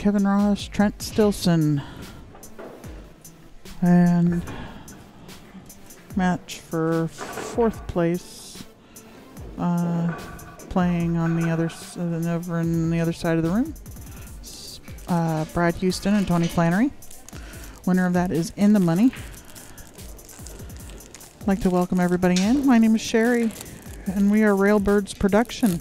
Kevin Ross, Trent Stillson. And match for 4th place, playing on the other over in the other side of the room. Brad Houston and Tony Flannery. Winner of that is in the money. I'd like to welcome everybody in. My name is Sherry, and we are Railbirds Production.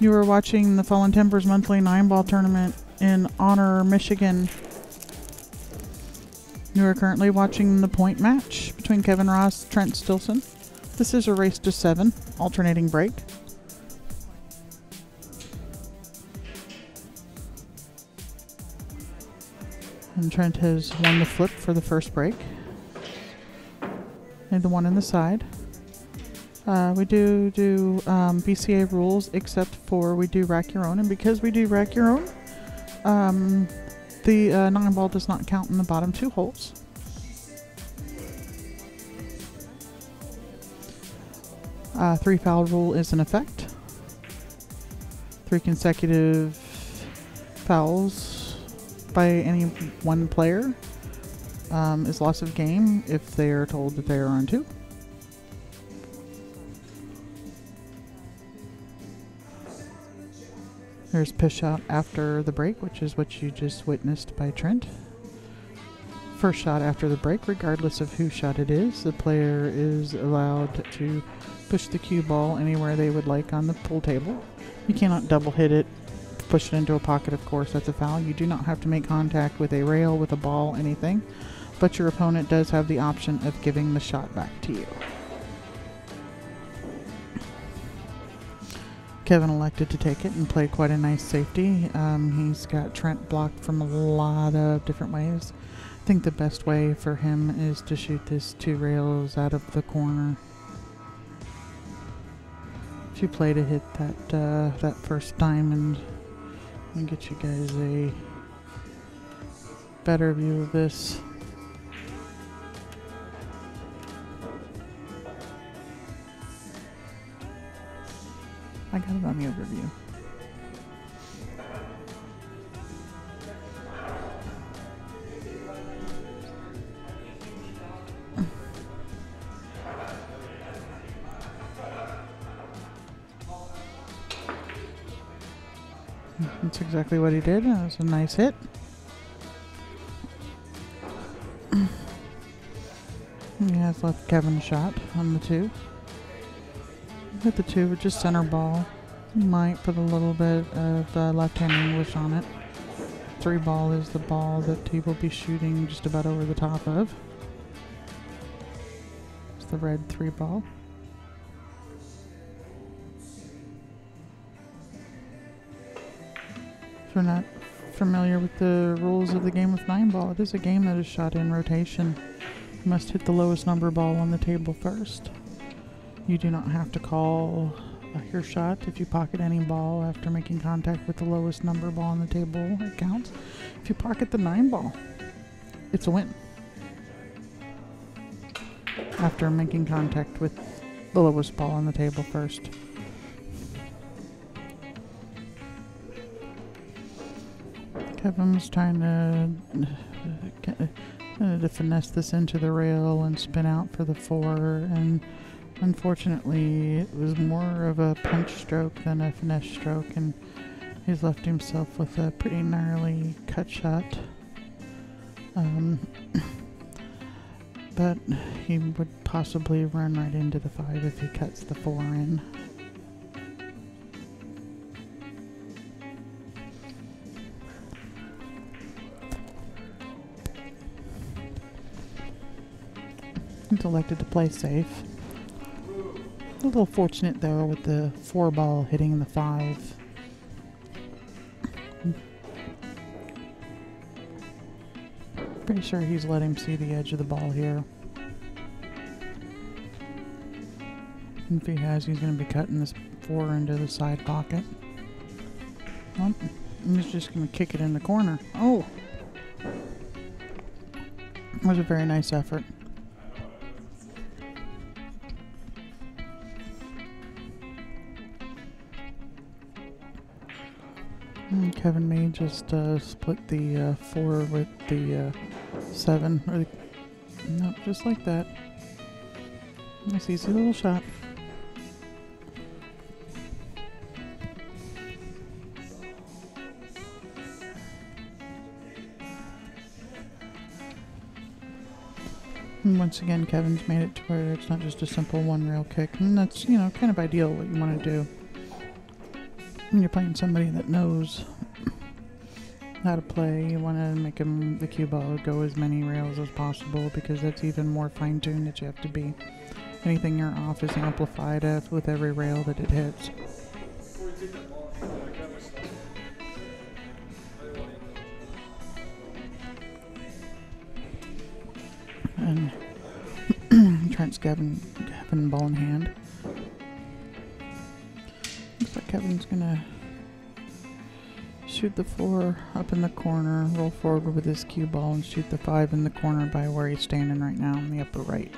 You are watching the Fallen Timbers monthly 9-ball tournament in Honor, Michigan. You are currently watching the point match between Kevin Ross and Trent Stillson. This is a race to 7, alternating break. And Trent has won the flip for the first break. And the one in the side. We do BCA rules, except for we do rack your own. And because we do rack your own, the 9-ball does not count in the bottom 2 holes. Three foul rule is in effect. 3 consecutive fouls by any one player is loss of game if they are told that they are on 2. There's piss shot after the break, which is what you just witnessed by Trent. First shot after the break, regardless of whose shot it is, the player is allowed to push the cue ball anywhere they would like on the pool table. You cannot double hit it, push it into a pocket, of course, that's a foul. You do not have to make contact with a rail, with a ball, anything, but your opponent does have the option of giving the shot back to you. Kevin elected to take it and play quite a nice safety. He's got Trent blocked from a lot of different ways. I think the best way for him is to shoot this 2 rails out of the corner. If you play to hit that first diamond, let me get you guys a better view of this. I got it on the overview. That's exactly what he did. That was a nice hit. He has left Kevin a shot on the 2. Hit the 2 with just center ball. You might put a little bit of left-hand English on it. 3 ball is the ball that he will be shooting just about over the top of. It's the red 3 ball. If you're not familiar with the rules of the game of 9-ball, it is a game that is shot in rotation. You must hit the lowest number ball on the table first. You do not have to call your shot. If you pocket any ball after making contact with the lowest number ball on the table, it counts. If you pocket the 9-ball, it's a win. After making contact with the lowest ball on the table first. Kevin's trying to finesse this into the rail and spin out for the 4, and unfortunately it was more of a punch stroke than a finesse stroke, and he's left himself with a pretty gnarly cut shot. But he would possibly run right into the 5 if he cuts the 4 in. He's elected to play safe. A little fortunate though with the 4 ball hitting the 5. Pretty sure he's let him see the edge of the ball here. And if he has, he's going to be cutting this 4 into the side pocket. Well, he's just going to kick it in the corner. Oh! It was a very nice effort. And Kevin may just split the 4 with the 7. Or nope, just like that. Nice easy little shot. And once again, Kevin's made it to where it's not just a simple one rail kick. And that's, you know, kind of ideal what you want to do. When you're playing somebody that knows how to play, you want to make the cue ball go as many rails as possible, because that's even more fine-tuned that you have to be. Anything you're off is amplified with every rail that it hits. And Trent's Kevin ball in hand. Looks like Kevin's gonna shoot the 4 up in the corner, roll forward with his cue ball, and shoot the 5 in the corner by where he's standing right now in the upper right.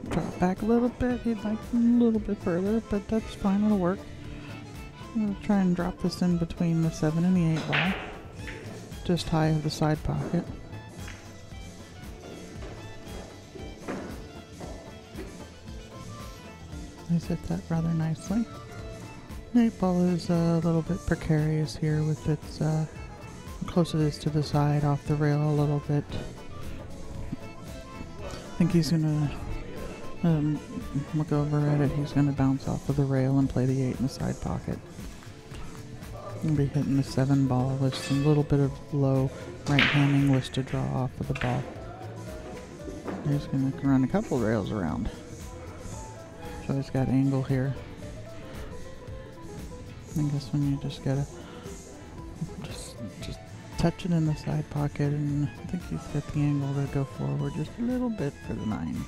Drop back a little bit. He'd like a little bit further, but that's fine. It'll work. I'm going to try and drop this in between the 7 and the 8 ball, just high of the side pocket. He's hit that rather nicely. The 8 ball is a little bit precarious here with its how close it is to the side, off the rail a little bit. I think he's going to look over at it. He's going to bounce off of the rail and play the 8 in the side pocket. He'll be hitting the 7 ball with some little bit of low right hand English to draw off of the ball. He's going to run a couple rails around. So he's got angle here. I guess when you just gotta just touch it in the side pocket, and I think he's got the angle to go forward just a little bit for the 9.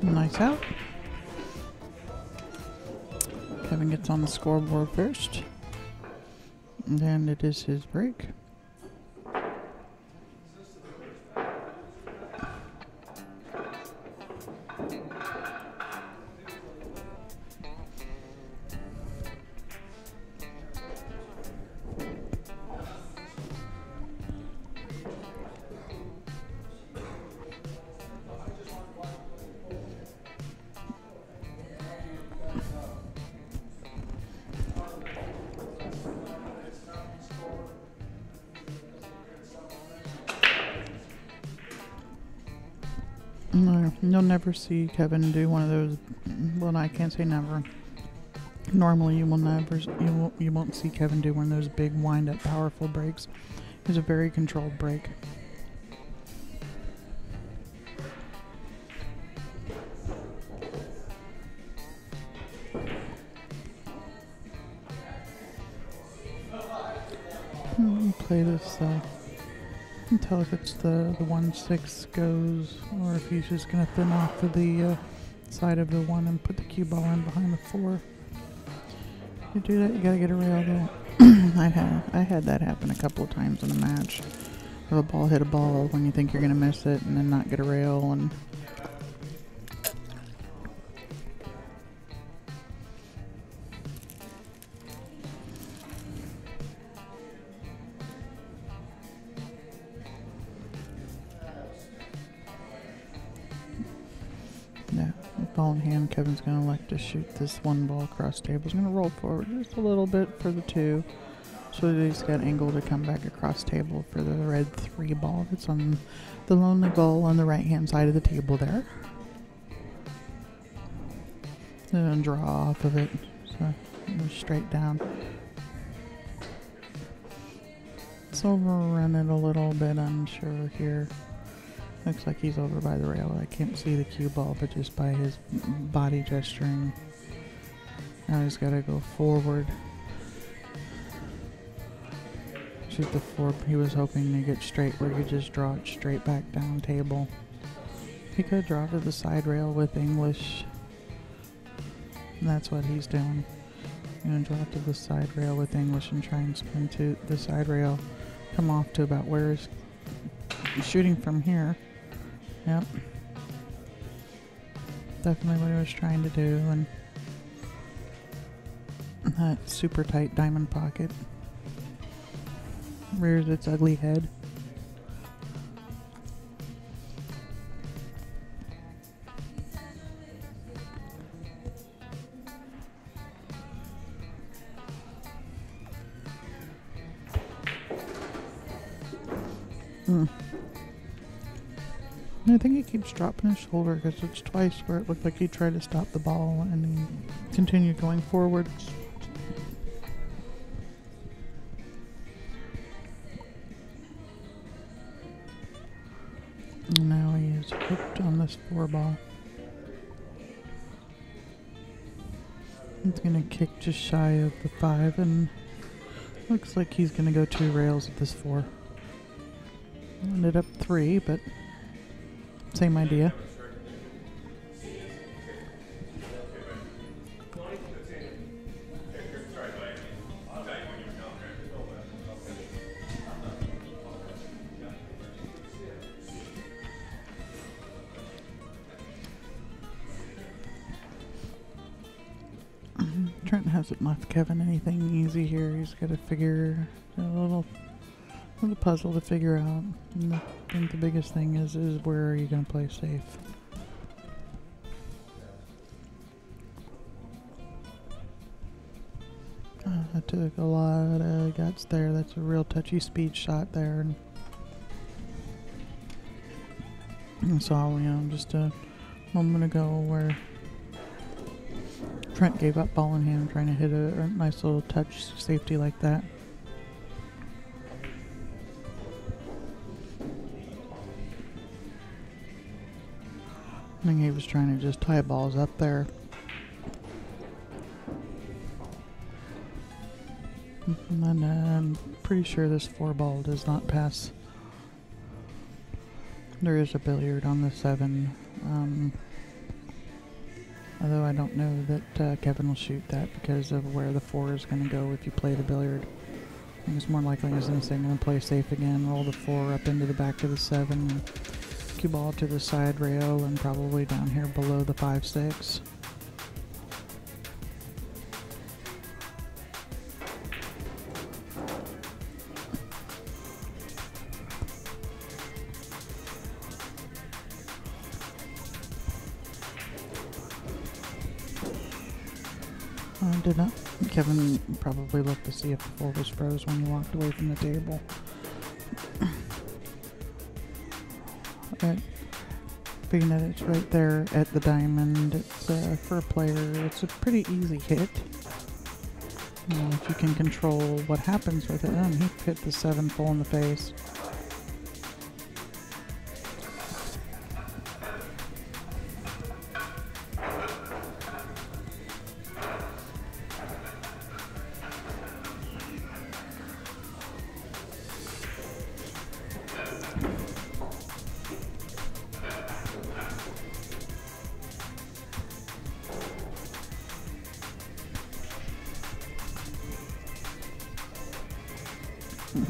Nice out. Kevin gets on the scoreboard first, and it is his break. No, you'll never see Kevin do one of those. Well, I can't say never. Normally, you won't see Kevin do one of those big wind-up, powerful breaks. It's a very controlled break. Play this until if it's the 1-6 goes, or if he's just going to thin off to the side of the 1 and put the cue ball in behind the 4. You do that, you got to get a rail there. I had that happen a couple of times in a match. Have a ball hit a ball when you think you're going to miss it, and then not get a rail, and yeah, ball in hand, Kevin's going to like to shoot this 1 ball across table. He's going to roll forward just a little bit for the 2, so that he's got angle to come back across table for the red 3 ball that's on the lonely ball on the right hand side of the table there. And draw off of it, so it goes straight down. Let's overrun it a little bit, unsure here. Looks like he's over by the rail. I can't see the cue ball, but just by his body gesturing. Now he's got to go forward. Shoot the four. He was hoping to get straight where he could just draw it straight back down table. He could draw to the side rail with English. And that's what he's doing. I'm going to draw to the side rail with English and try and spin to the side rail. Come off to about where he's shooting from here. Yep. Definitely what he was trying to do. And that super tight diamond pocket rears its ugly head. I think he keeps dropping his shoulder because it's twice where it looked like he tried to stop the ball and he continued going forward. And now he is hooked on this 4-ball. He's going to kick just shy of the 5 and looks like he's going to go 2 rails with this 4. Ended up 3, but same idea. Trent hasn't left Kevin anything easy here. He's got to figure a little puzzle to figure out. And I think the biggest thing is where are you going to play safe? That took a lot of guts there. That's a real touchy speed shot there. And saw, just a moment ago where Trent gave up ball in hand trying to hit a nice little touch safety like that. I think he was trying to just tie balls up there. And then I'm pretty sure this 4-ball does not pass. There is a billiard on the 7. Although I don't know that Kevin will shoot that because of where the 4 is going to go if you play the billiard. I think it's more likely he's going to play safe again, roll the 4 up into the back of the 7. Cue ball to the side rail and probably down here below the 5-6. Did not. Kevin probably looked to see if the 4 was froze when he walked away from the table. Being that it's right there at the diamond, it's for a player, it's a pretty easy hit. If you can control what happens with it. He hit the 7 full in the face.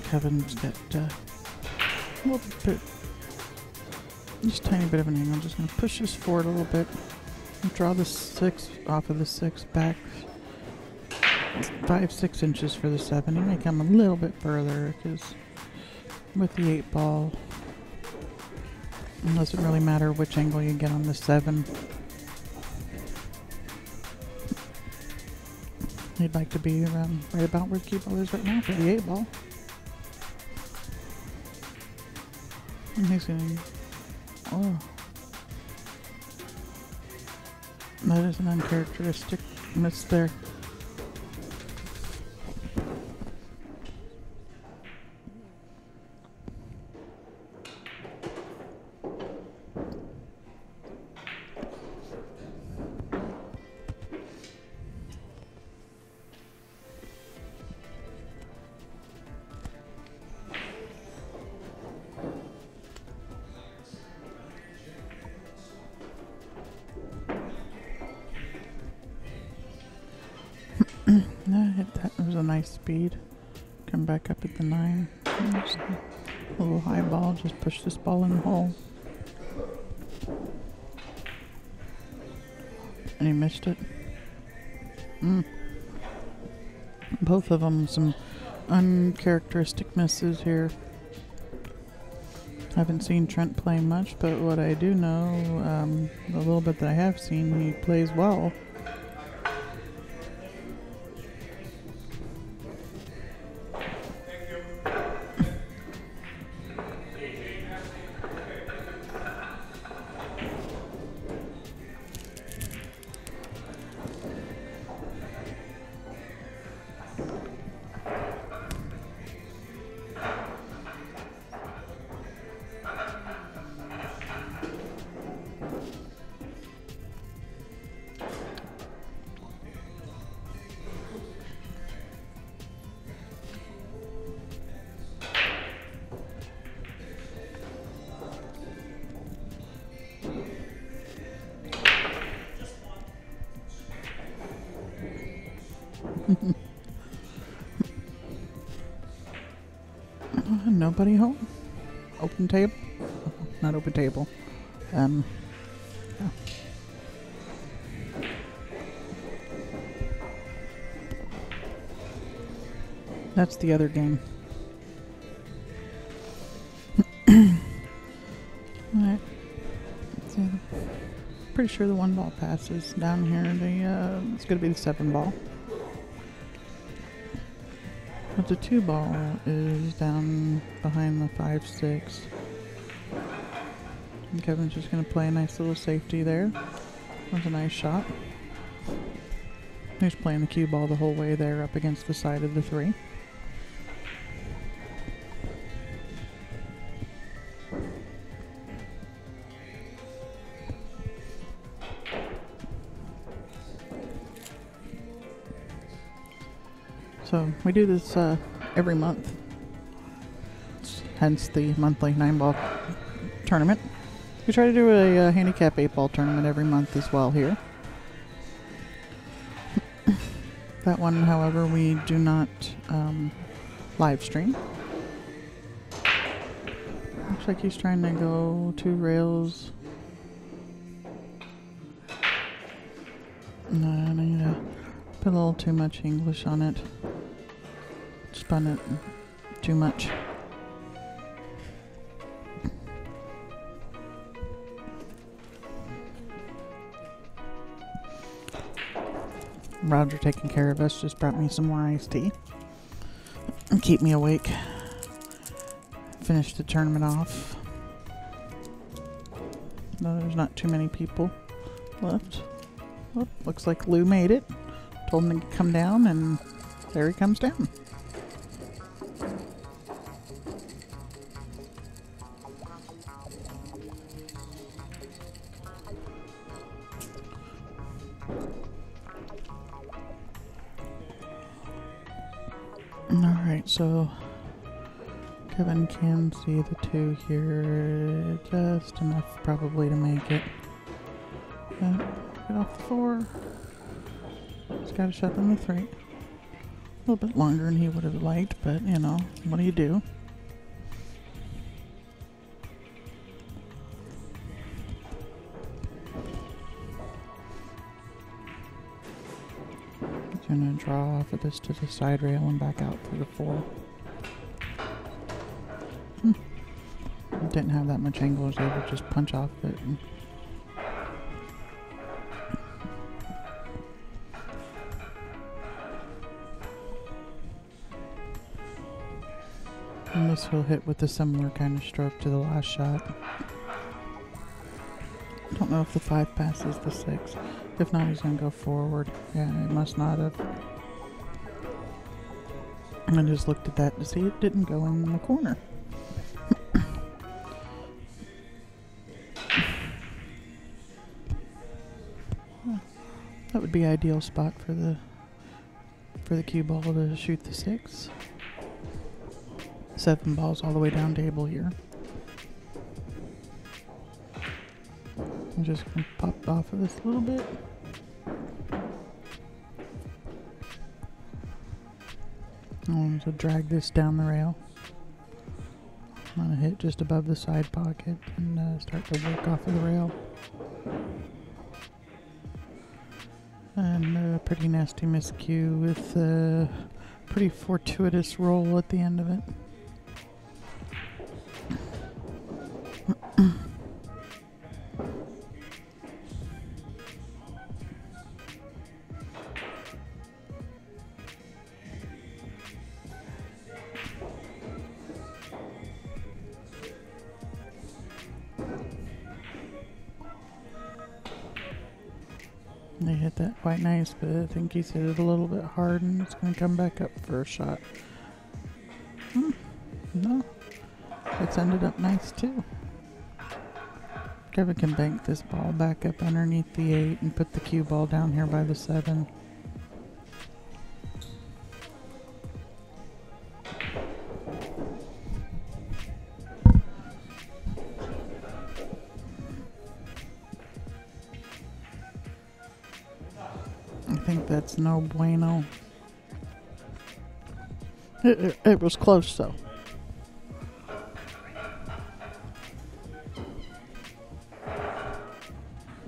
Kevin's got a little bit, just a tiny bit of an angle. I'm just going to push this forward a little bit and draw the 6 off of the 6 back 5-6 inches for the 7. You may come a little bit further because with the 8-ball, it doesn't really matter which angle you get on the 7. You'd like to be around right about where the cue ball is right now for the 8-ball. And he's going to, That is an uncharacteristic miss there. I hit that. It was a nice speed. Come back up at the 9. Just a little high ball. Just push this ball in the hole. And he missed it. Both of them some uncharacteristic misses here. Haven't seen Trent play much, but what I do know, the little bit that I have seen, he plays well. Nobody home? Open table? Not open table. Yeah. That's the other game. Alright. So, pretty sure the 1 ball passes down here. It's going to be the 7 ball. But the 2 ball is down behind the 5-6. And Kevin's just going to play a nice little safety there. That was a nice shot. He's playing the cue ball the whole way there up against the side of the 3. So we do this every month, hence the monthly 9-ball tournament. We try to do a handicap 8-ball tournament every month as well here. That one, however, we do not live stream. Looks like he's trying to go 2 rails. No, I need to put a little too much English on it. Spun it too much. Roger taking care of us just brought me some more iced tea and keep me awake. Finish the tournament off. No, there's not too many people left. Oh, looks like Lou made it. Told him to come down, and there he comes down. Alright, so Kevin can see the 2 here, just enough probably to make it. Get off the 4. He's got a shot on the 3. A little bit longer than he would have liked, but you know, what do you do? He's gonna draw off of this to the side rail and back out for the 4. Didn't have that much angle, I was able to just punch off it. And this will hit with a similar kind of stroke to the last shot. don't know if the 5 passes the 6. If not, he's going to go forward. Yeah, it must not have. And I just looked at that to see it didn't go in the corner. That would be ideal spot for the cue ball to shoot the 6. 7 balls all the way down table here. I'm just going to pop off of this a little bit. I'm going to drag this down the rail. I'm going to hit just above the side pocket and start to work off of the rail. And a pretty nasty miscue with a pretty fortuitous roll at the end of it. They hit that quite nice, but I think he's hit it a little bit hard and it's going to come back up for a shot. No, it's ended up nice too. Kevin can bank this ball back up underneath the 8 and put the cue ball down here by the 7. I think that's no bueno. It was close though.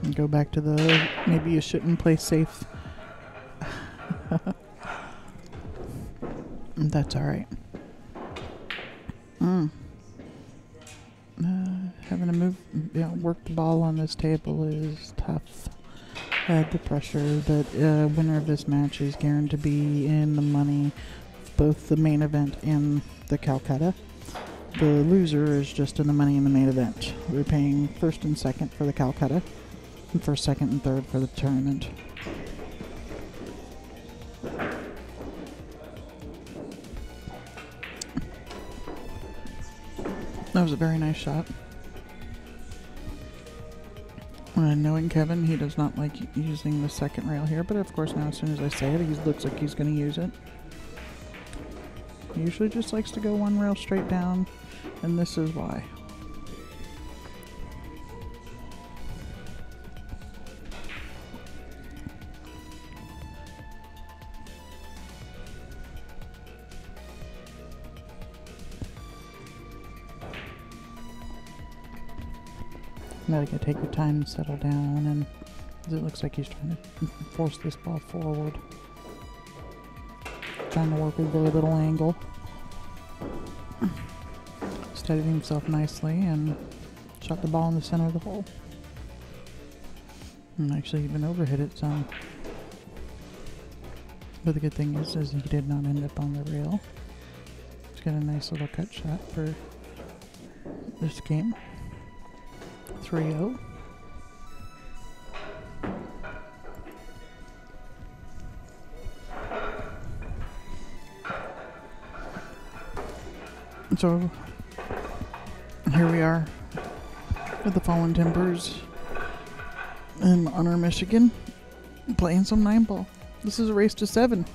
And go back to the maybe you shouldn't play safe. That's alright. Having to move, work the ball on this table is tough. The pressure that winner of this match is guaranteed to be in the money, both the main event and the Calcutta. The loser is just in the money in the main event. We're paying first and second for the Calcutta, and first, second, and third for the tournament. That was a very nice shot. Knowing Kevin, he does not like using the second rail here, but of course now as soon as I say it, he looks like he's going to use it. He usually just likes to go one rail straight down, and this is why. Now you gotta take your time and settle down, and it looks like he's trying to force this ball forward. Trying to work with very little angle. Steadied himself nicely and shot the ball in the center of the hole. And actually even overhit it some. But the good thing is he did not end up on the rail. He's got a nice little cut shot for this game. 3-0. So here we are at the Fallen Timbers in Honor, Michigan, playing some 9-ball. This is a race to 7.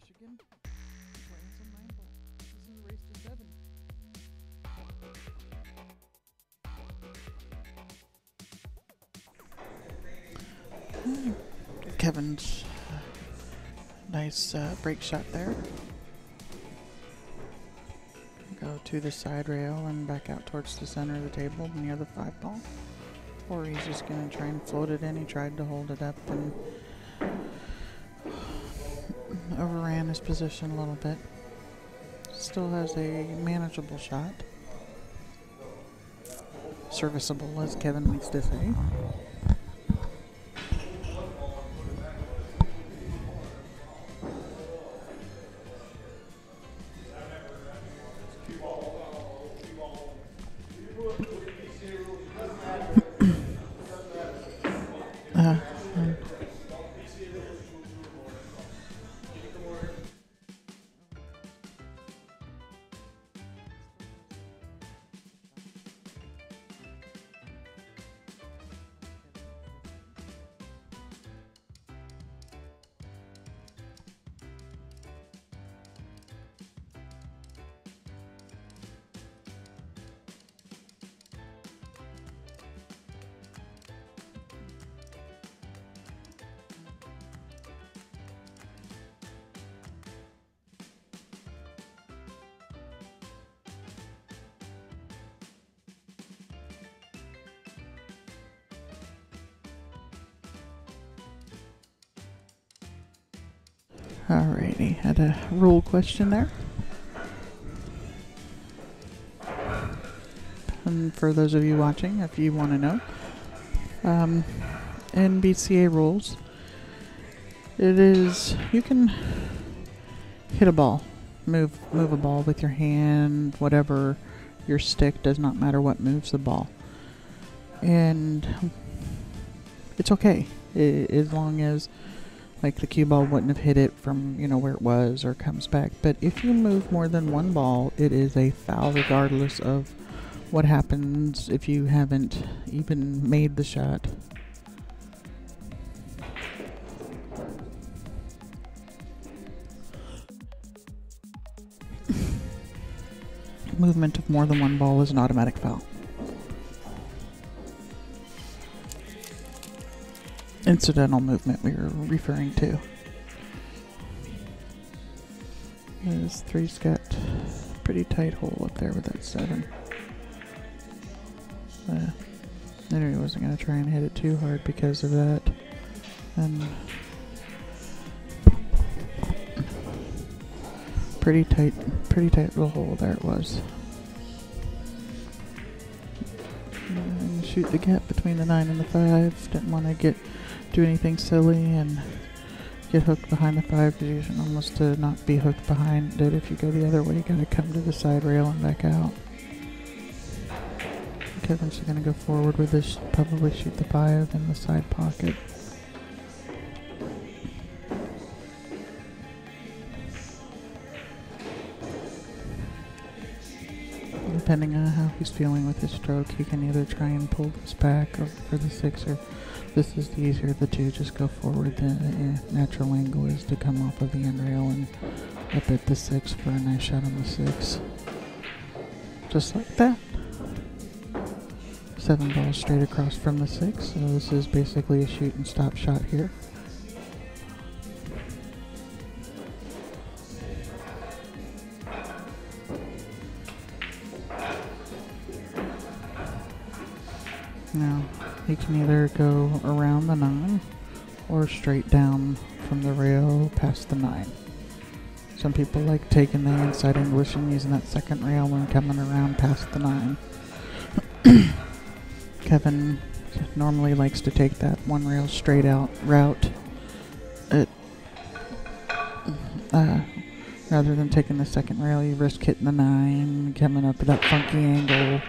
Michigan, playing some 9-ball. This is a race to 7. Kevin's nice break shot there. Go to the side rail and back out towards the center of the table near the 5-ball. Or he's just going to try and float it in. He tried to hold it up and his position a little bit. Still has a manageable shot. Serviceable, as Kevin likes to say. Alrighty, had a rule question there. And for those of you watching, if you want to know, in BCA rules, it is, you can hit a ball, move a ball with your hand, whatever, your stick, does not matter what moves the ball. And it's okay, as long as like the cue ball wouldn't have hit it from, you know, where it was or comes back. But if you move more than one ball, it is a foul regardless of what happens if you haven't even made the shot. Movement of more than one ball is an automatic foul. Incidental movement we were referring to. This three's got a pretty tight hole up there with that 7. I knew he wasn't going to try and hit it too hard because of that. And pretty tight little hole there it was. And shoot the gap between the 9 and the 5. Didn't want to do anything silly and get hooked behind the 5, because you should almost not be hooked behind it. If you go the other way, you gotta come to the side rail and back out. Kevin's gonna go forward with this, probably shoot the 5 in the side pocket. Depending on how he's feeling with his stroke, he can either try and pull this back or for the 6, or this is the easier of the two, just go forward. The natural angle is to come off of the end rail and up at the 6 for a nice shot on the 6. Just like that. 7 balls straight across from the 6, so this is basically a shoot and stop shot here. Now, he can either go around the 9 or straight down from the rail past the 9. Some people like taking the inside English and using that second rail and coming around past the 9. Kevin normally likes to take that one rail straight out route rather than taking the second rail. You risk hitting the 9, coming up at that funky angle.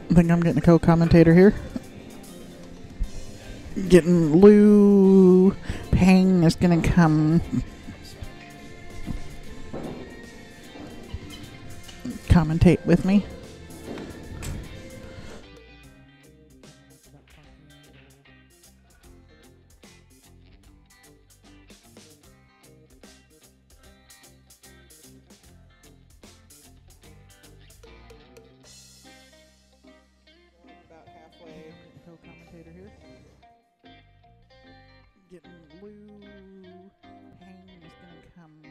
I think I'm getting a co-commentator here. Getting Lou Pang is gonna come commentate with me. About halfway, co-commentator here. Getting Lou Pang is gonna come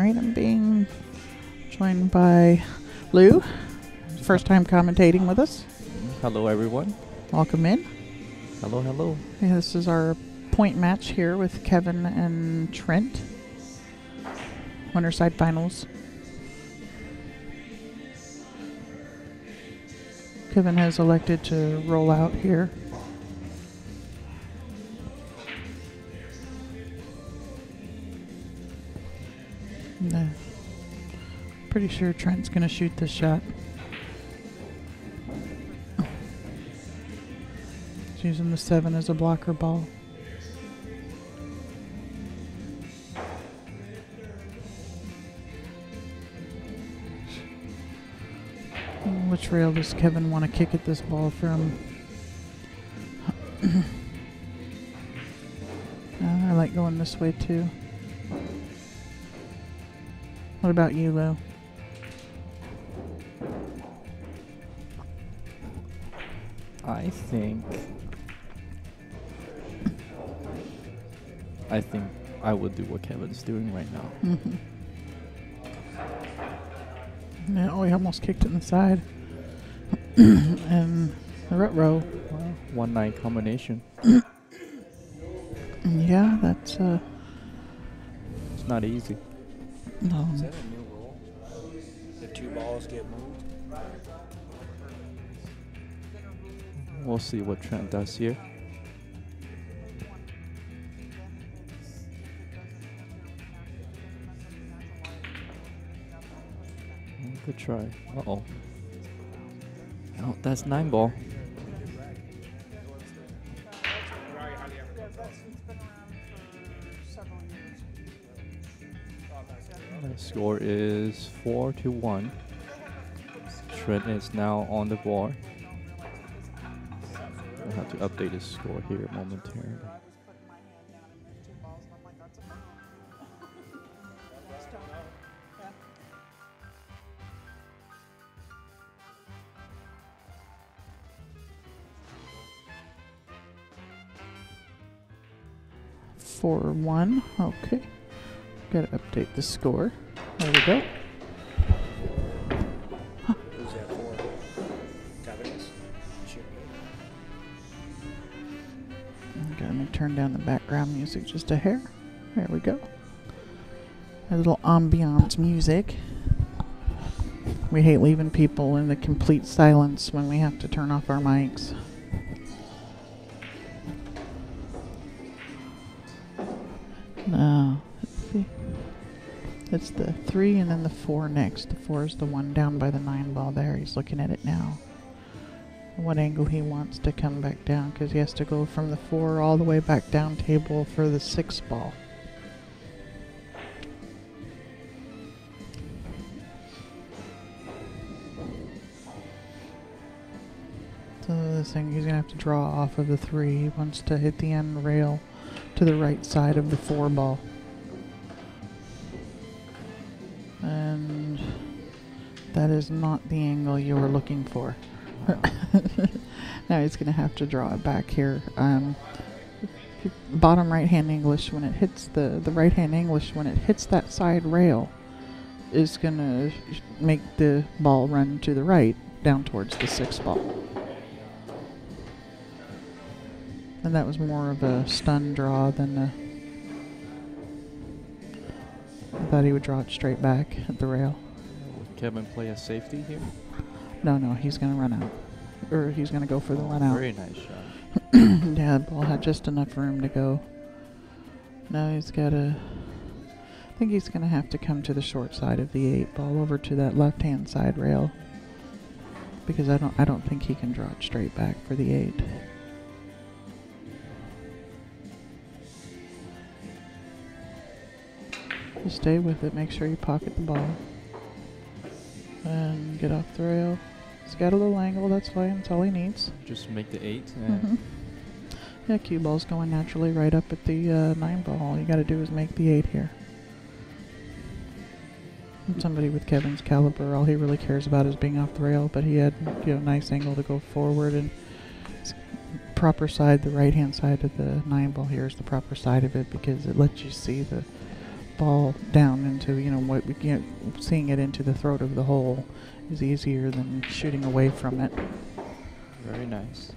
Alright, I'm being joined by Lou. First time commentating with us. Hello, everyone. Welcome in. Hello, hello. Yeah, this is our point match here with Kevin and Trent. Winterside Finals. Kevin has elected to roll out here. No. Pretty sure Trent's going to shoot this shot. He's using the 7 as a blocker ball. Which rail does Kevin want to kick at this ball from? I like going this way too. What about you, Lou? I think I would do what Kevin's doing right now. Mm-hmm. No, he almost kicked it in the side. And the rut row. Well, 1-9 combination. Yeah, that's It's not easy. no. Is that a new rule? The 2 balls get moved? We'll see what Trent does here. Good try. Uh-oh. No, that's 9 ball. The score is 4-1. Trent is now on the board. I'll have to update the score here momentarily. 4-1. Okay. Gotta update the score. There we go. Who's that for? Kevin's? Let me turn down the background music just a hair. There we go. A little ambiance music. We hate leaving people in the complete silence when we have to turn off our mics. No, let's see. It's the 3 and then the 4 next. The 4 is the one down by the 9 ball there. He's looking at it now. What angle he wants to come back down, because he has to go from the 4 all the way back down table for the 6 ball. So this thing, he's going to have to draw off of the 3. He wants to hit the end rail to the right side of the 4 ball. And that is not the angle you were looking for. Now he's going to have to draw it back here. Bottom right-hand English, when it hits the right-hand English, when it hits that side rail, is going to make the ball run to the right, down towards the 6 ball. And that was more of a stun draw than a... I thought he would draw it straight back at the rail. Would Kevin play a safety here? No, he's going to run out. Or he's going to go for the run out. Very nice shot. Yeah, the ball had just enough room to go. Now he's got to... I think he's going to have to come to the short side of the 8 ball over to that left-hand side rail. Because I don't think he can draw it straight back for the 8. Just stay with it. Make sure you pocket the ball. And get off the rail. He's got a little angle, that's fine. That's all he needs. Just make the 8. And Yeah, cue ball's going naturally right up at the 9 ball. All you got to do is make the 8 here. And somebody with Kevin's caliber, all he really cares about is being off the rail, but he had nice angle to go forward, and proper side, the right hand side of the 9 ball here is the proper side of it because it lets you see the ball down into, seeing it into the throat of the hole is easier than shooting away from it. Very nice.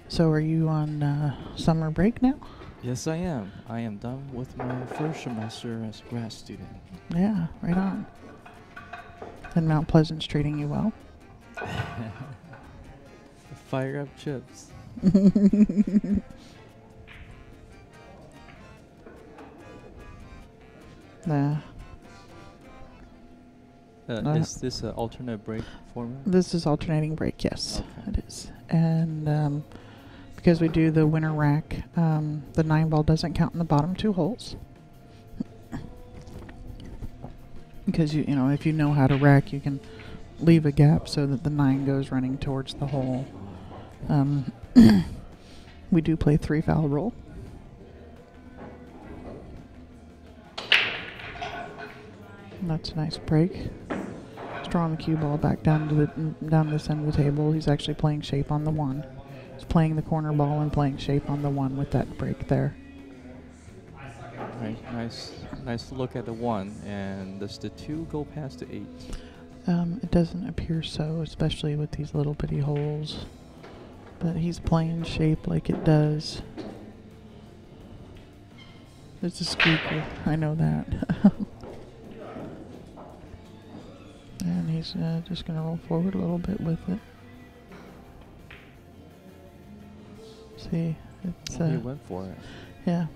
So are you on summer break now? Yes, I am. I am done with my first semester as a grad student. Yeah, right on. And Mount Pleasant's treating you well? Fire up chips. Nah. Is this an alternate break format? This is alternating break, yes, Okay. it is. And because we do the winter rack, the 9 ball doesn't count in the bottom 2 holes. Because if you know how to rack, you can leave a gap so that the 9 goes running towards the hole. We do play 3 foul roll. And that's a nice break. Drawing the cue ball back down this end of the table. He's actually playing shape on the 1. He's playing the corner ball and playing shape on the 1 with that break there. Right, nice look at the 1. And does the 2 go past the 8? It doesn't appear so, especially with these little bitty holes. But he's playing shape like it does. It's a squeaker, I know that. And he's just going to roll forward a little bit with it. See, it's He went for it. yeah.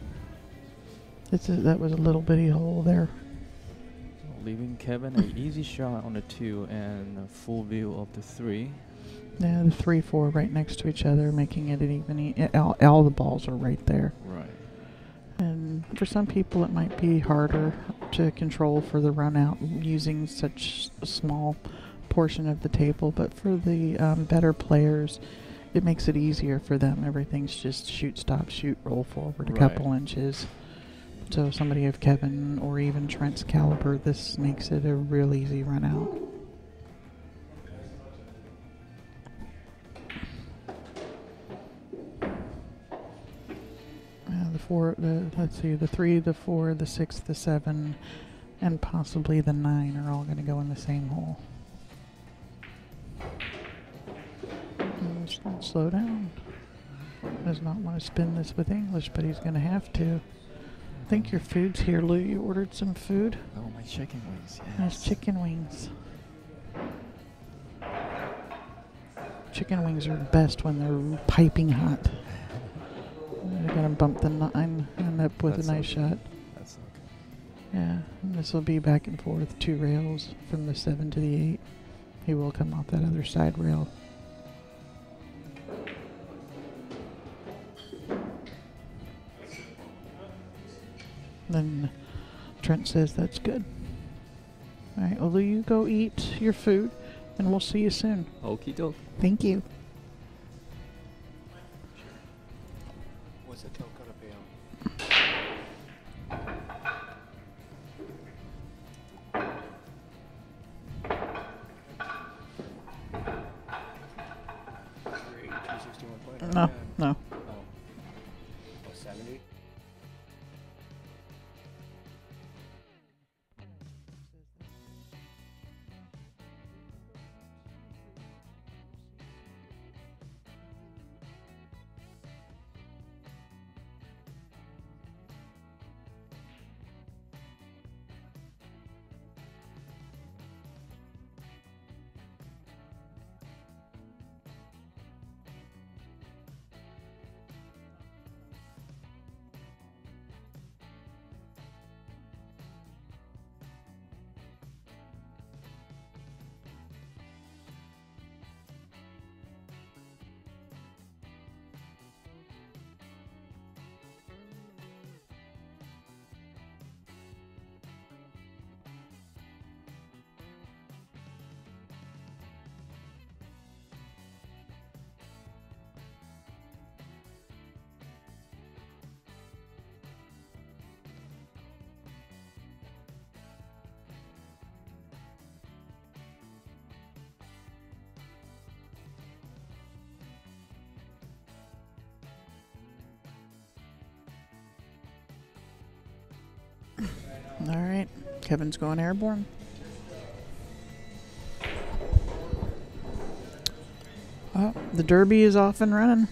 That was a little bitty hole there. Leaving Kevin an easy shot on the 2 and a full view of the 3. Yeah, the 3, 4 right next to each other, making it an even. All the balls are right there. Right. And for some people, it might be harder to control for the run out using such a small portion of the table. But for the better players, it makes it easier for them. Everything's just shoot, stop, shoot, roll forward a Right. couple inches. So somebody of Kevin or even Trent's caliber, this makes it a real easy run out. Let's see, the 3, the 4, the 6, the 7, and possibly the 9 are all going to go in the same hole. Slow down. Does not want to spin this with English, but he's going to have to. I think your food's here, Lou. You ordered some food? Oh, my chicken wings, yes. Nice chicken wings. Chicken wings are best when they're piping hot. They're going to bump the 9 and up with That's a nice okay. shot. That's okay. Yeah, and this will be back and forth, 2 rails from the 7 to the 8. He will come off that other side rail. Then Trent says that's good. All right, well, you go eat your food, and we'll see you soon. Okie doke. Thank you. What's the total gonna pay out? No, no. Oh. Oh, 70? All right, Kevin's going airborne. Oh, the Derby is off and running.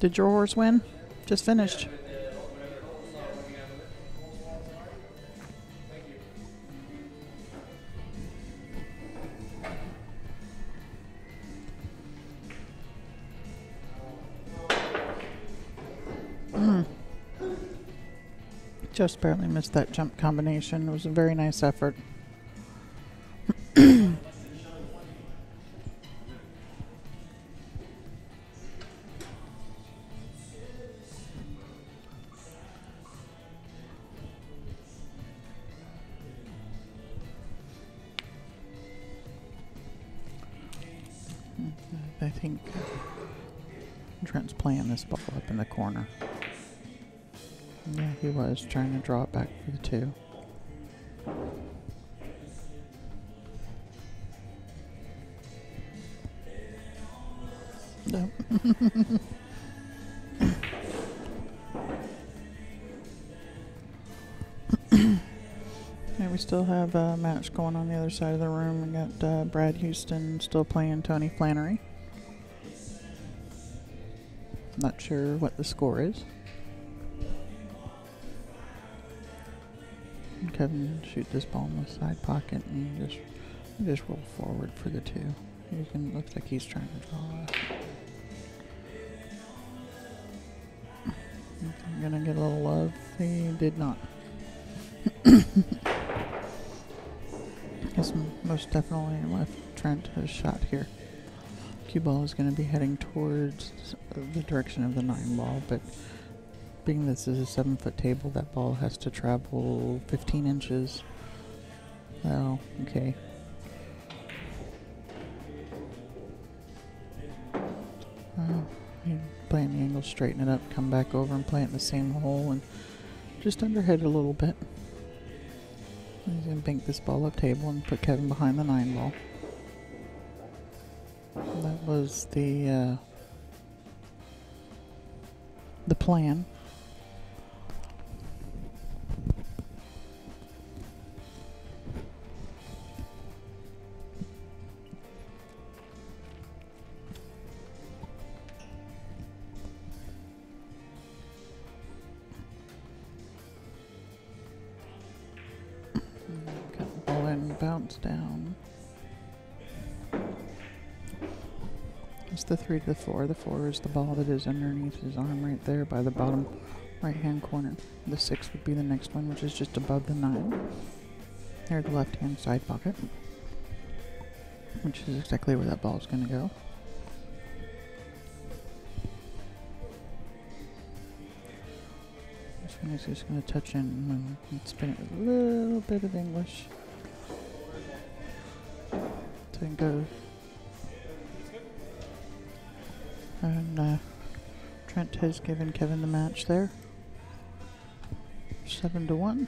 Did your horse win? Just finished. Just barely missed that jump combination. It was a very nice effort. I think Trent's playing this ball up in the corner. Yeah, he was trying to draw it back for the 2. No. Yeah, we still have a match going on the other side of the room. We got Brad Houston still playing Tony Flannery. Not sure what the score is. And Kevin shoot this ball in the side pocket and just roll forward for the 2. Looks like he's trying to draw. I'm gonna get a little love. He did not. Guess most definitely left Trent a shot here. Cue ball is going to be heading towards the direction of the 9 ball, but being this is a 7-foot table, that ball has to travel 15 inches. Oh, okay. Playing the angle, straighten it up, come back over and play it in the same hole, and just underhead a little bit. He's going to bank this ball up table and put Kevin behind the 9 ball. That was the plan. Got the ball in, bounce down. It's the 3 to the 4. The 4 is the ball that is underneath his arm right there by the bottom right hand corner. The 6 would be the next one, which is just above the 9. Here, the left hand side pocket, which is exactly where that ball is going to go. This one is just going to touch in and spin it with a little bit of English. So it goes. And Trent has given Kevin the match there. 7-1.